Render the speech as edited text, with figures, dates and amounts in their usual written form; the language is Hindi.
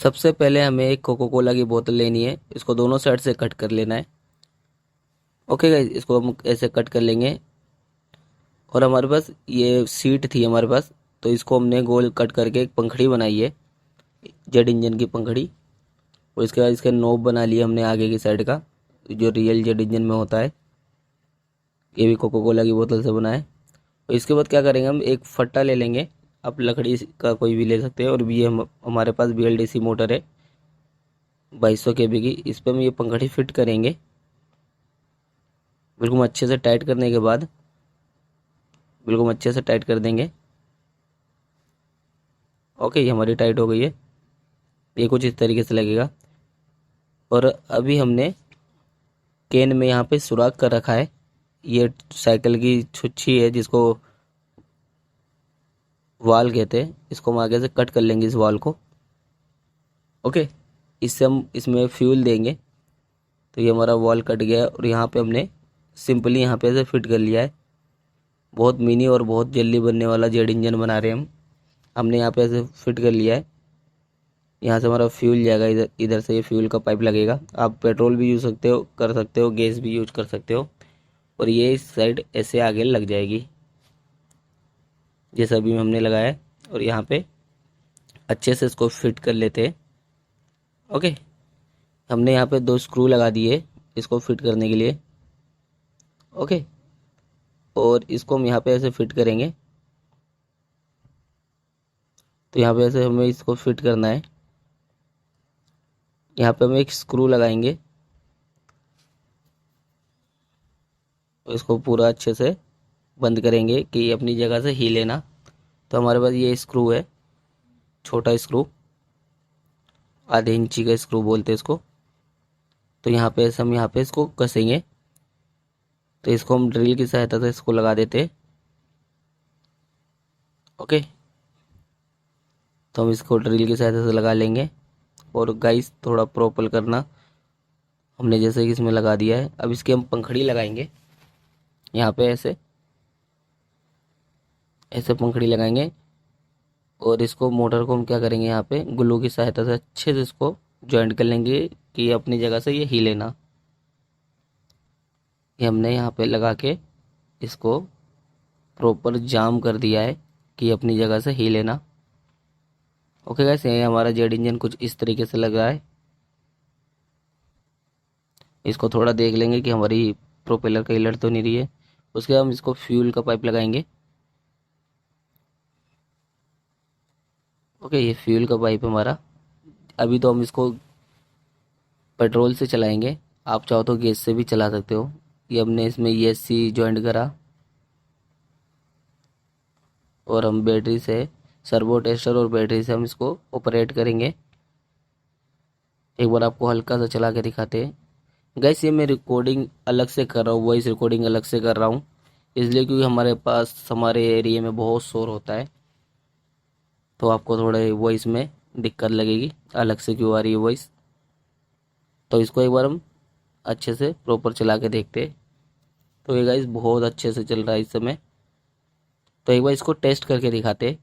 सबसे पहले हमें एक कोको कोला की बोतल लेनी है, इसको दोनों साइड से कट कर लेना है। ओके गाइस, इसको हम ऐसे कट कर लेंगे। और हमारे पास ये सीट थी हमारे पास, तो इसको हमने गोल कट करके एक पंखड़ी बनाई है, जेट इंजन की पंखड़ी। और इसके बाद इसके नोब बना लिए हमने आगे की साइड का, जो रियल जेट इंजन में होता है। ये भी कोको कोला की बोतल से बना है। और इसके बाद क्या करेंगे, हम एक फट्टा ले लेंगे। आप लकड़ी का कोई भी ले सकते हैं। और भी हमारे पास BLDC मोटर है 2200 kV की। इस पर हम ये पंखड़ी फिट करेंगे। बिल्कुल अच्छे से टाइट करने के बाद बिल्कुल अच्छे से टाइट कर देंगे। ओके, ये हमारी टाइट हो गई है। ये कुछ इस तरीके से लगेगा। और अभी हमने केन में यहाँ पे सुराख कर रखा है। ये साइकिल की छुच्छी है जिसको वाल कहते हैं। इसको हम आगे से कट कर लेंगे, इस वाल को। ओके, इससे हम इसमें फ्यूल देंगे। तो ये हमारा वॉल कट गया है। और यहाँ पे हमने सिंपली यहाँ पे ऐसे फिट कर लिया है। बहुत मिनी और बहुत जल्दी बनने वाला जेट इंजन बना रहे हैं हमने यहाँ पे ऐसे फिट कर लिया है। यहाँ से हमारा फ्यूल जाएगा, इधर इधर से ये फ्यूल का पाइप लगेगा। आप पेट्रोल भी यूज सकते हो, कर सकते हो, गैस भी यूज कर सकते हो। और ये इस साइड ऐसे आगे लग जाएगी, जैसा भी हमने लगाया है। और यहाँ पे अच्छे से इसको फिट कर लेते हैं। ओके, हमने यहाँ पे 2 स्क्रू लगा दिए इसको फिट करने के लिए। ओके, और इसको हम यहाँ पे ऐसे फिट करेंगे। तो यहाँ पे ऐसे हमें इसको फिट करना है। यहाँ पे हम एक स्क्रू लगाएंगे और इसको पूरा अच्छे से बंद करेंगे कि ये अपनी जगह से हिले ना। तो हमारे पास ये स्क्रू है, छोटा स्क्रू, आधे इंची का स्क्रू बोलते हैं इसको। तो यहाँ पे ऐसे हम यहाँ पे इसको कसेंगे। तो इसको हम ड्रिल की सहायता से इसको लगा देते हैं। ओके, तो हम इसको ड्रिल की सहायता से लगा लेंगे। और गाइस, थोड़ा प्रोपल करना, हमने जैसे कि इसमें लगा दिया है। अब इसकी हम पंखड़ी लगाएंगे। यहाँ पे ऐसे ऐसे पंखड़ी लगाएंगे। और इसको मोटर को हम क्या करेंगे, यहाँ पे ग्लू की सहायता से अच्छे से इसको ज्वाइंट कर लेंगे कि अपनी जगह से ये हिले ना। ये हमने यहाँ पे लगा के इसको प्रॉपर जाम कर दिया है कि अपनी जगह से हिले ना। ओके गाइस, ये हमारा जेट इंजन कुछ इस तरीके से लगा है। इसको थोड़ा देख लेंगे कि हमारी प्रोपेलर कहीं लड़ तो नहीं रही है। उसके बाद हम इसको फ्यूल का पाइप लगाएंगे। ओके, ये फ्यूल का पाइप हमारा। अभी तो हम इसको पेट्रोल से चलाएंगे, आप चाहो तो गैस से भी चला सकते हो। ये हमने इसमें ESC ज्वाइंट करा। और हम बैटरी से, सर्वो टेस्टर और बैटरी से हम इसको ऑपरेट करेंगे। एक बार आपको हल्का सा चला के दिखाते हैं। गैस, ये मैं रिकॉर्डिंग अलग से कर रहा हूँ, वॉइस रिकॉर्डिंग अलग से कर रहा हूँ इसलिए क्योंकि हमारे पास हमारे एरिया में बहुत शोर होता है। तो आपको थोड़े वॉइस में दिक्कत लगेगी, अलग से क्यों आ रही है वॉइस। तो इसको एक बार हम अच्छे से प्रॉपर चला के देखते हैं। तो ये गाइस बहुत अच्छे से चल रहा है इस समय। तो एक बार इसको टेस्ट करके दिखाते हैं।